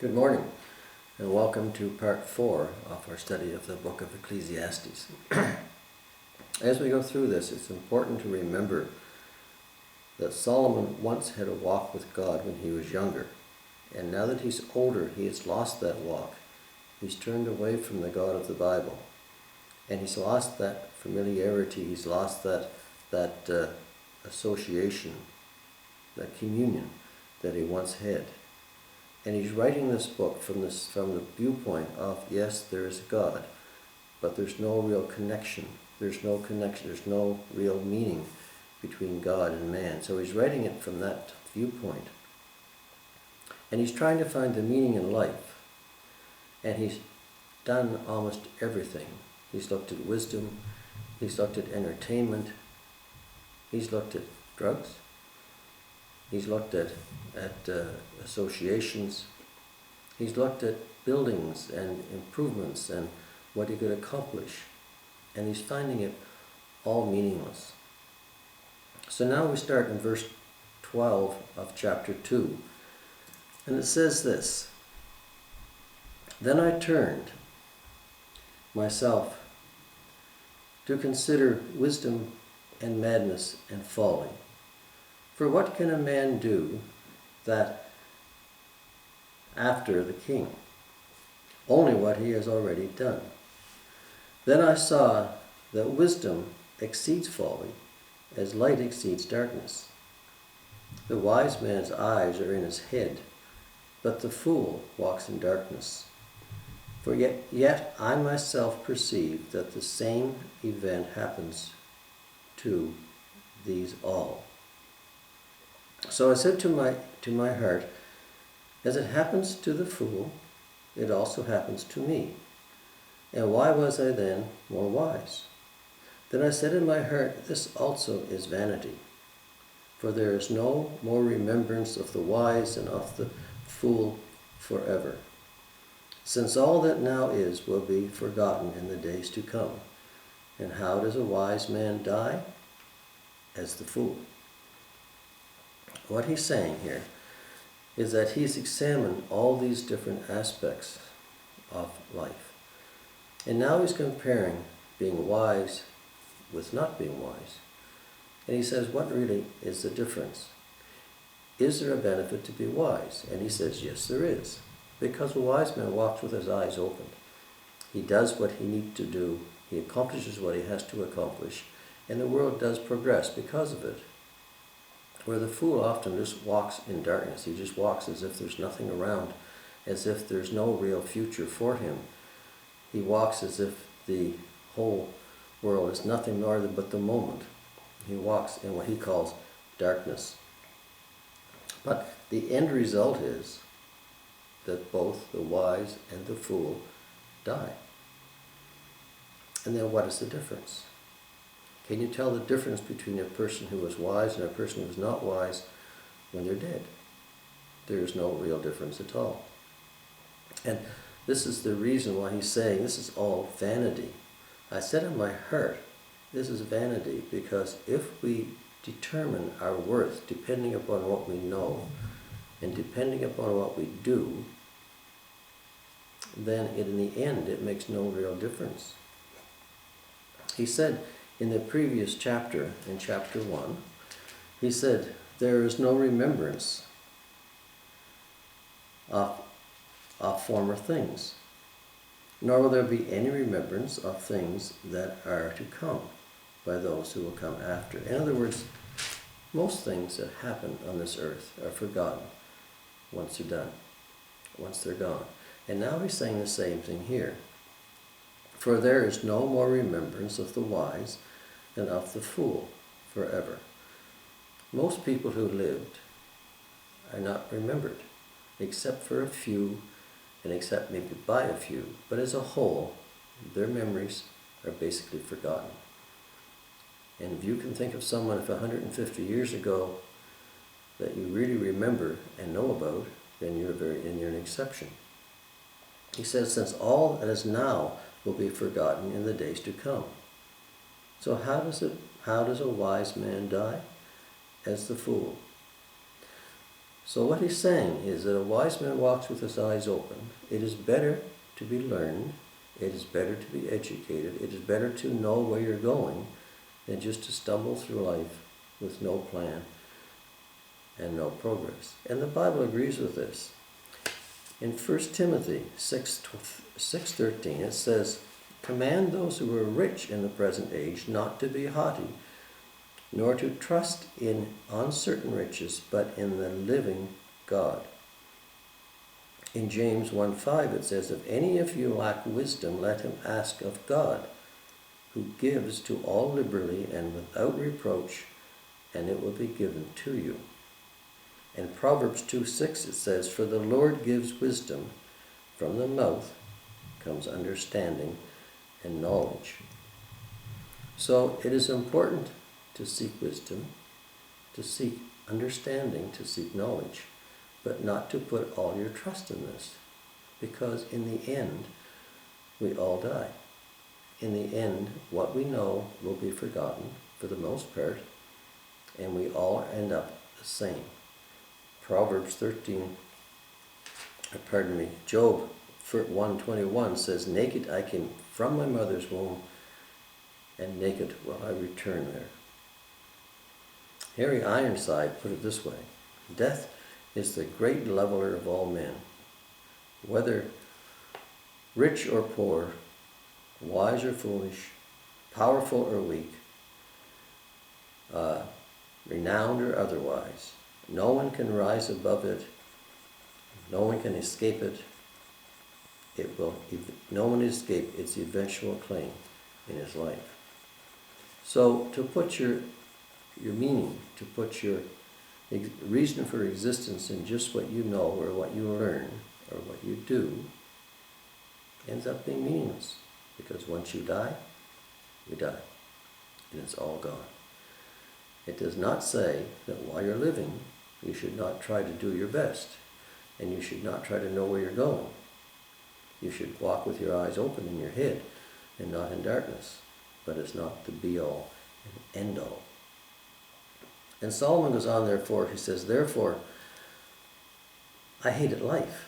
Good morning, and welcome to part 4 of our study of the book of Ecclesiastes. As we go through this, it's important to remember that Solomon once had a walk with God when he was younger, and now that he's older, he has lost that walk. He's turned away from the God of the Bible, and he's lost that familiarity, he's lost that association, that communion that he once had. And he's writing this book from the viewpoint of, yes, there is a God, but there's no real connection. There's no connection. There's no real meaning between God and man. So he's writing it from that viewpoint. And he's trying to find the meaning in life. And he's done almost everything. He's looked at wisdom. He's looked at entertainment. He's looked at drugs. He's looked at associations. He's looked at buildings and improvements and what he could accomplish. And he's finding it all meaningless. So now we start in verse 12 of chapter 2. And it says this: "Then I turned myself to consider wisdom and madness and folly. For what can a man do that after the king? Only what he has already done. Then I saw that wisdom exceeds folly, as light exceeds darkness. The wise man's eyes are in his head, but the fool walks in darkness. For yet I myself perceive that the same event happens to these all. So I said to my heart, as it happens to the fool, it also happens to me. And why was I then more wise? Then I said in my heart, this also is vanity. For there is no more remembrance of the wise and of the fool forever. Since all that now is will be forgotten in the days to come. And how does a wise man die? As the fool." What he's saying here is that he's examined all these different aspects of life. And now he's comparing being wise with not being wise. And he says, what really is the difference? Is there a benefit to be wise? And he says, yes, there is. Because a wise man walks with his eyes open. He does what he needs to do. He accomplishes what he has to accomplish. And the world does progress because of it. Where the fool often just walks in darkness. He just walks as if there's nothing around, as if there's no real future for him. He walks as if the whole world is nothing more than but the moment. He walks in what he calls darkness. But the end result is that both the wise and the fool die. And then what is the difference? Can you tell the difference between a person who is wise and a person who is not wise when they're dead? There is no real difference at all. And this is the reason why he's saying this is all vanity. I said in my heart, this is vanity, because if we determine our worth depending upon what we know and depending upon what we do, then in the end it makes no real difference. He said in the previous chapter, in chapter 1, he said, there is no remembrance of former things, nor will there be any remembrance of things that are to come by those who will come after. In other words, most things that happen on this earth are forgotten once they're done, once they're gone. And now he's saying the same thing here. For there is no more remembrance of the wise than of the fool forever. Most people who lived are not remembered, except for a few, and except maybe by a few. But as a whole, their memories are basically forgotten. And if you can think of someone of 150 years ago that you really remember and know about, then you're an exception. He says, since all that is now will be forgotten in the days to come. So how does a wise man die? As the fool. So what he's saying is that a wise man walks with his eyes open. It is better to be learned. It is better to be educated. It is better to know where you're going than just to stumble through life with no plan and no progress. And the Bible agrees with this. In 1 Timothy 6:13 it says, "Command those who are rich in the present age not to be haughty, nor to trust in uncertain riches, but in the living God." In James 1:5 it says, "If any of you lack wisdom, let him ask of God, who gives to all liberally and without reproach, and it will be given to you." In Proverbs 2:6 it says, "For the Lord gives wisdom, from the mouth comes understanding and knowledge." So it is important to seek wisdom, to seek understanding, to seek knowledge, but not to put all your trust in this, because in the end, we all die. In the end, what we know will be forgotten for the most part, and we all end up the same. Job 1:21 says, "Naked I came from my mother's womb, and naked will I return there." Harry Ironside put it this way: "Death is the great leveler of all men. Whether rich or poor, wise or foolish, powerful or weak, renowned or otherwise, no one can rise above it, no one can escape it. No one escape its eventual claim in his life." So to put your meaning, to put your reason for existence in just what you know or what you learn or what you do ends up being meaningless, because once you die, you die, and it's all gone. It does not say that while you're living, you should not try to do your best, and you should not try to know where you're going. You should walk with your eyes open in your head and not in darkness, but it's not the be-all and end-all. And Solomon goes on, therefore, he says, "Therefore, I hated life,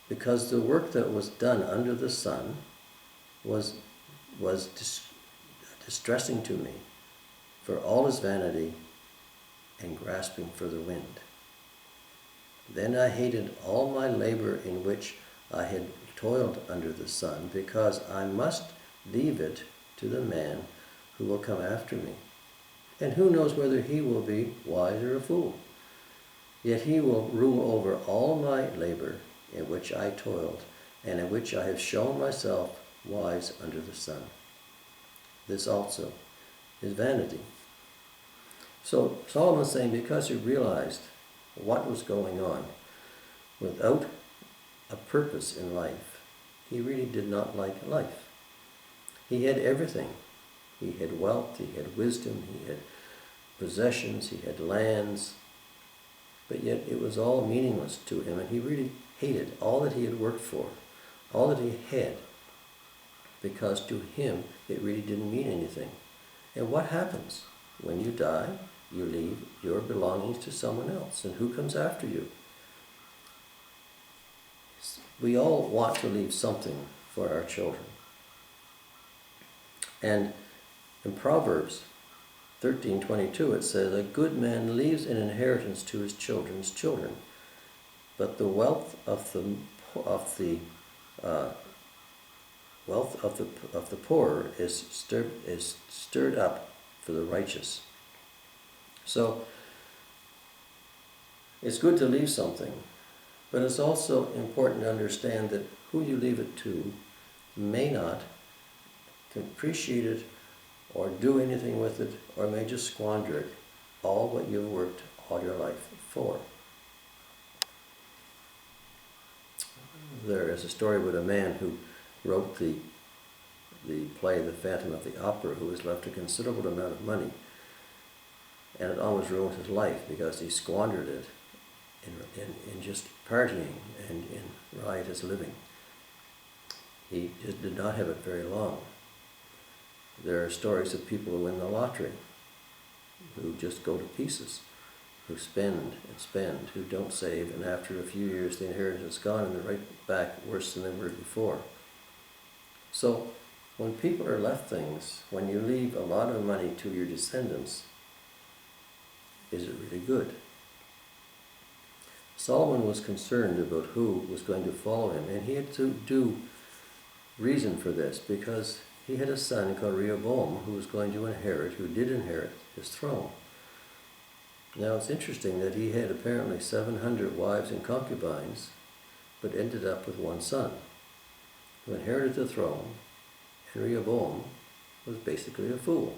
because the work that was done under the sun was distressing to me, for all is vanity and grasping for the wind. Then I hated all my labor in which I had toiled under the sun, because I must leave it to the man who will come after me. And who knows whether he will be wise or a fool? Yet he will rule over all my labor in which I toiled, and in which I have shown myself wise under the sun. This also is vanity." So Solomon's saying, because he realized what was going on, without a purpose in life, he really did not like life. He had everything. He had wealth, he had wisdom, he had possessions, he had lands, but yet it was all meaningless to him, and he really hated all that he had worked for, all that he had, because to him it really didn't mean anything. And what happens? When you die, you leave your belongings to someone else, and who comes after you? We all want to leave something for our children. And in Proverbs 13:22 it says, "A good man leaves an inheritance to his children's children, but the wealth of the poor is stirred up for the righteous." So it's good to leave something, but it's also important to understand that who you leave it to may not appreciate it or do anything with it, or may just squander it, all what you've worked all your life for. There is a story with a man who wrote the play The Phantom of the Opera, who was left a considerable amount of money, and it almost ruined his life because he squandered it in just partying and in riotous living. He just did not have it very long. There are stories of people who win the lottery who just go to pieces who spend and spend, who don't save, and after a few years the inheritance is gone and they're right back worse than they were before. So when people are left things, when you leave a lot of money to your descendants, is it really good? Solomon was concerned about who was going to follow him, and he had to do reason for this, because he had a son called Rehoboam who was going to inherit, who did inherit his throne. Now it's interesting that he had apparently 700 wives and concubines, but ended up with one son who inherited the throne, and Rehoboam was basically a fool,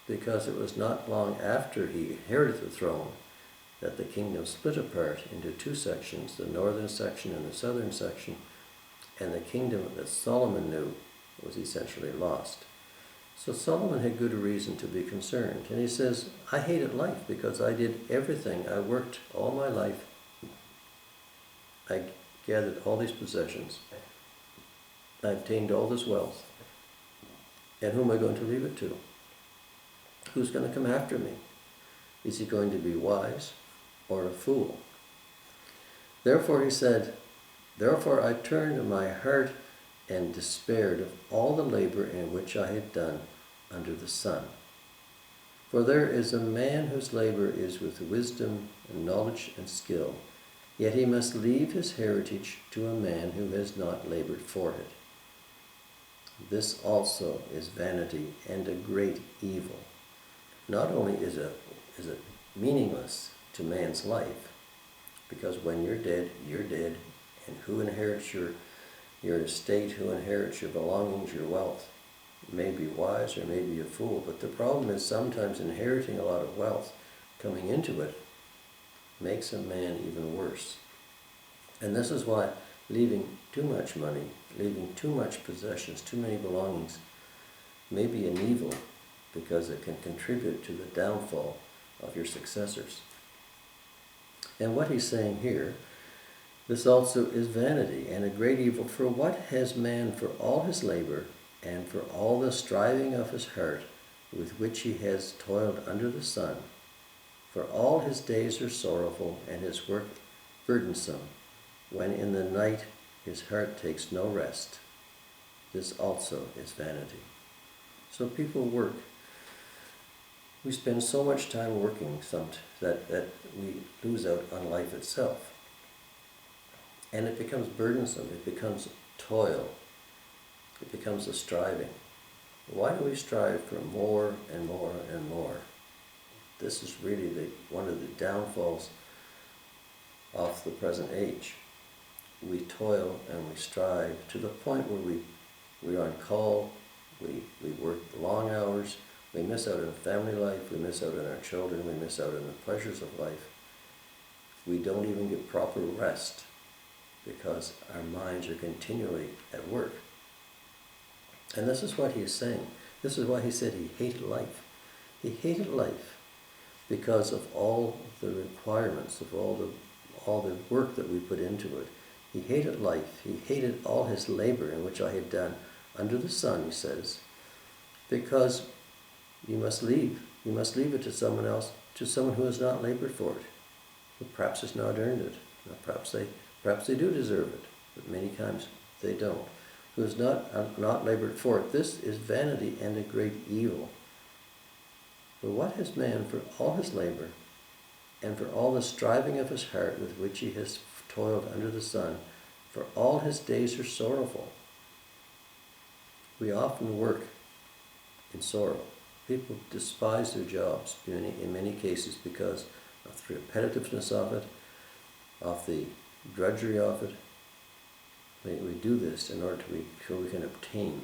because it was not long after he inherited the throne that the kingdom split apart into two sections, the northern section and the southern section, and the kingdom that Solomon knew was essentially lost. So Solomon had good reason to be concerned. And he says, I hated life because I did everything. I worked all my life. I gathered all these possessions. I obtained all this wealth. And who am I going to leave it to? Who's going to come after me? Is he going to be wise or a fool? Therefore, he said, therefore I turned my heart and despaired of all the labor in which I had done under the sun. For there is a man whose labor is with wisdom and knowledge and skill, yet he must leave his heritage to a man who has not labored for it. This also is vanity and a great evil. Not only is it meaningless to man's life, because when you're dead, and who inherits your estate, who inherits your belongings, your wealth, may be wise or may be a fool. But the problem is sometimes inheriting a lot of wealth, coming into it, makes a man even worse. And this is why leaving too much money, leaving too much possessions, too many belongings, may be an evil, because it can contribute to the downfall of your successors. And what he's saying here, this also is vanity and a great evil. For what has man for all his labor and for all the striving of his heart with which he has toiled under the sun? For all his days are sorrowful and his work burdensome, when in the night his heart takes no rest. This also is vanity. So people work. We spend so much time working that we lose out on life itself. And it becomes burdensome, it becomes toil, it becomes a striving. Why do we strive for more and more and more? This is really one of the downfalls of the present age. We toil and we strive to the point where we're on call, we work long hours, we miss out on family life, we miss out on our children, we miss out on the pleasures of life. We don't even get proper rest because our minds are continually at work. And this is what he is saying. This is why he said he hated life. He hated life because of all the requirements, of all the work that we put into it. He hated life. He hated all his labor in which I had done under the sun, he says, because you must leave it to someone else, to someone who has not labored for it, who perhaps has not earned it. Perhaps they do deserve it, but many times they don't. Who has not labored for it. This is vanity and a great evil. But what has man for all his labor and for all the striving of his heart with which he has toiled under the sun, for all his days are sorrowful. We often work in sorrow. People despise their jobs in many cases because of the repetitiveness of it, of the drudgery of it. We do this in order so we can obtain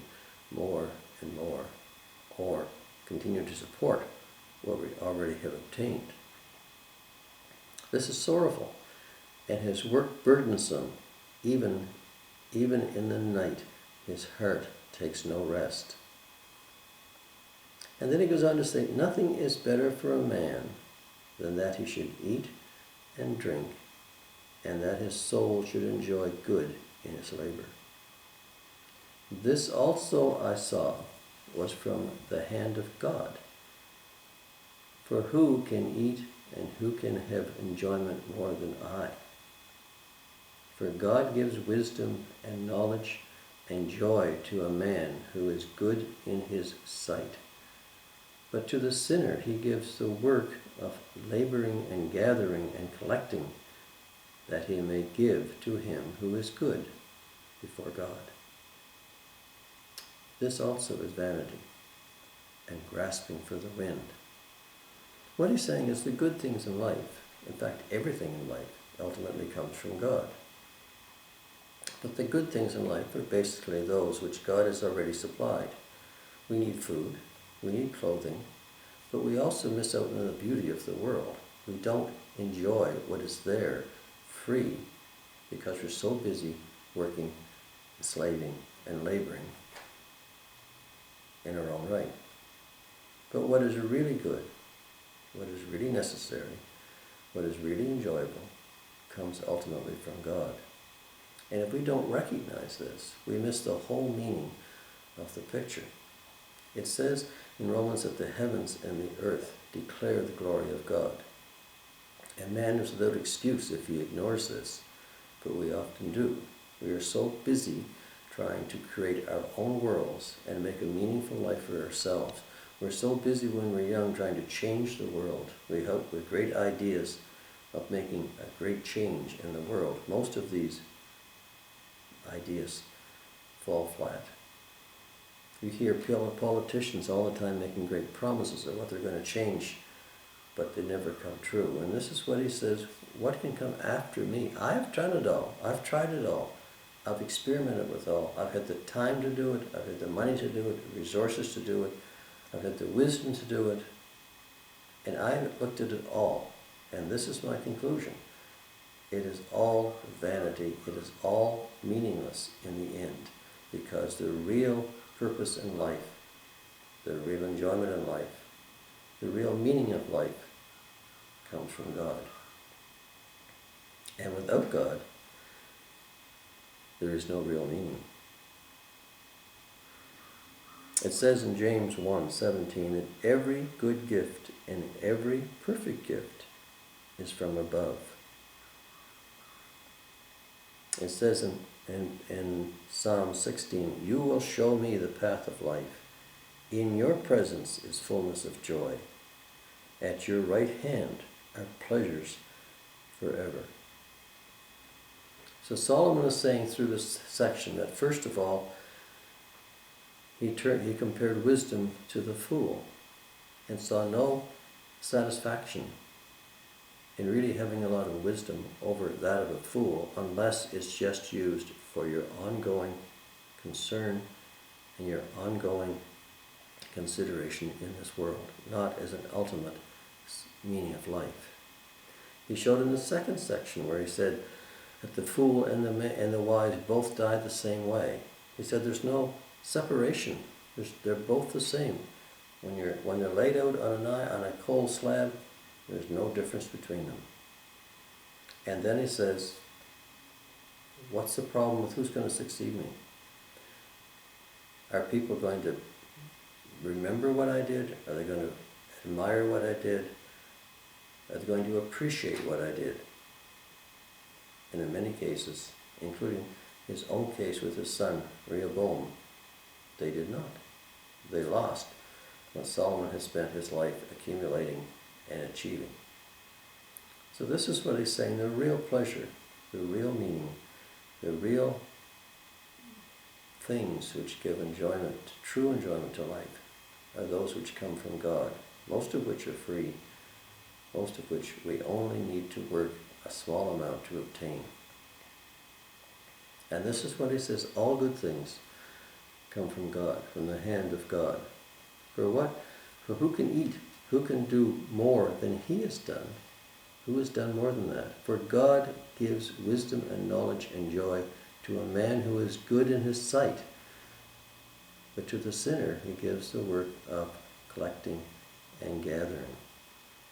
more and more, or continue to support what we already have obtained. This is sorrowful, and his work burdensome. Even in the night, his heart takes no rest. And then he goes on to say, nothing is better for a man than that he should eat and drink, and that his soul should enjoy good in his labor. This also I saw was from the hand of God. For who can eat and who can have enjoyment more than I? For God gives wisdom and knowledge and joy to a man who is good in his sight. But to the sinner he gives the work of laboring and gathering and collecting, that he may give to him who is good before God. This also is vanity and grasping for the wind. What he's saying is the good things in life, in fact everything in life, ultimately comes from God. But the good things in life are basically those which God has already supplied. We need food, we need clothing, but we also miss out on the beauty of the world. We don't enjoy what is there free because we're so busy working, slaving, and laboring in our own right. But what is really good, what is really necessary, what is really enjoyable, comes ultimately from God. And if we don't recognize this, we miss the whole meaning of the picture. It says in Romans that the heavens and the earth declare the glory of God. And man is without excuse if he ignores this, but we often do. We are so busy trying to create our own worlds and make a meaningful life for ourselves. We're so busy when we're young trying to change the world. We hope with great ideas of making a great change in the world. Most of these ideas fall flat. You hear politicians all the time making great promises of what they're going to change, but they never come true. And this is what he says, what can come after me? I've done it all. I've tried it all. I've experimented with all. I've had the time to do it. I've had the money to do it, the resources to do it. I've had the wisdom to do it. And I looked at it all. And this is my conclusion. It is all vanity. It is all meaningless in the end. Because the real purpose in life, the real enjoyment in life, the real meaning of life comes from God. And without God, there is no real meaning. It says in James 1:17 that every good gift and every perfect gift is from above. It says in Psalm 16, you will show me the path of life. In your presence is fullness of joy. At your right hand are pleasures forever. So Solomon is saying through this section that first of all, he compared wisdom to the fool and saw no satisfaction in really having a lot of wisdom over that of a fool unless it's just used for your ongoing concern and your ongoing consideration in this world, not as an ultimate meaning of life. He showed in the second section where he said that the fool and the wise both die the same way. He said there's no separation. They're both the same. When they're laid out on a cold slab, there's no difference between them. And then he says, what's the problem with who's going to succeed me? Are people going to remember what I did? Are they going to admire what I did? Are they going to appreciate what I did? And in many cases, including his own case with his son, Rehoboam, they did not. They lost what Solomon has spent his life accumulating and achieving. So this is what he's saying, the real pleasure, the real meaning, the real things which give enjoyment, true enjoyment to life, are those which come from God, most of which are free, most of which we only need to work a small amount to obtain. And this is what he says, all good things come from God, from the hand of God. For what? For who can eat? Who can do more than he has done? Who has done more than that? For God gives wisdom and knowledge and joy to a man who is good in his sight. But to the sinner he gives the work of collecting and gathering.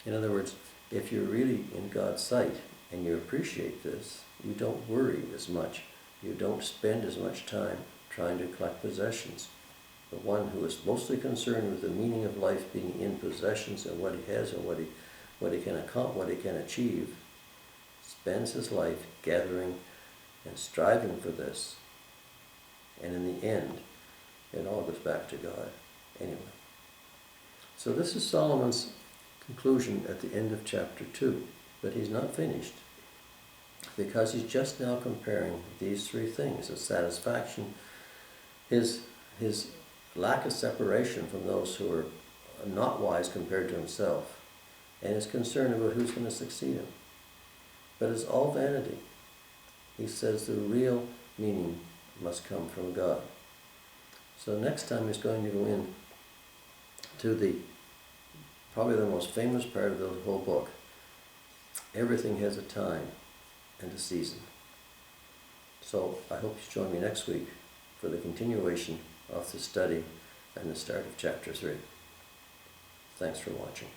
In other words, if you're really in God's sight and you appreciate this, you don't worry as much. You don't spend as much time trying to collect possessions. The one who is mostly concerned with the meaning of life being in possessions and what he has and what he what he can accomplish, what he can achieve, spends his life gathering and striving for this, and in the end, it all goes back to God anyway. So this is Solomon's conclusion at the end of chapter 2, but he's not finished, because he's just now comparing these three things: his satisfaction, his lack of separation from those who are not wise compared to himself, and his concern about who's going to succeed him. But it's all vanity. He says the real meaning must come from God. So next time he's going to go in to probably the most famous part of the whole book. Everything has a time and a season. So I hope you join me next week for the continuation of the study and the start of chapter 3. Thanks for watching.